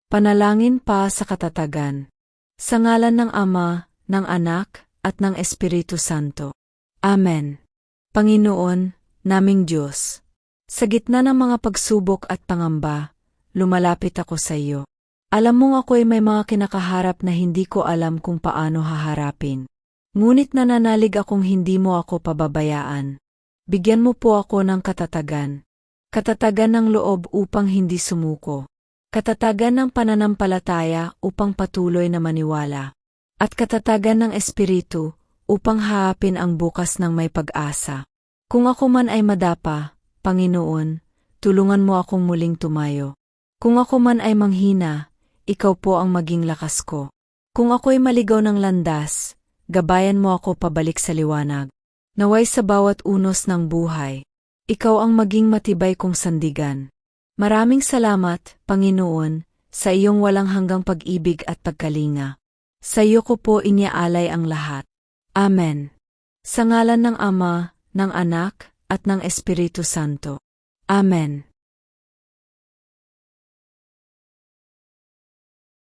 Panalangin pa sa katatagan. Sa ngalan ng Ama, ng Anak, at ng Espiritu Santo. Amen. Panginoon, naming Diyos, sa gitna ng mga pagsubok at pangamba, lumalapit ako sa iyo. Alam mong ako'y may mga kinakaharap na hindi ko alam kung paano haharapin. Ngunit nananalig akong hindi mo ako pababayaan. Bigyan mo po ako ng katatagan. Katatagan ng loob upang hindi sumuko. Katatagan ng pananampalataya upang patuloy na maniwala. At katatagan ng Espiritu upang haapin ang bukas ng may pag-asa. Kung ako man ay madapa, Panginoon, tulungan mo akong muling tumayo. Kung ako man ay manghina, ikaw po ang maging lakas ko. Kung ako'y maligaw ng landas, gabayan mo ako pabalik sa liwanag. Naway sa bawat unos ng buhay, ikaw ang maging matibay kong sandigan. Maraming salamat, Panginoon, sa iyong walang hanggang pag-ibig at pagkalinga. Sa iyo ko po iniaalay ang lahat. Amen. Sa ngalan ng Ama, ng Anak, at ng Espiritu Santo. Amen.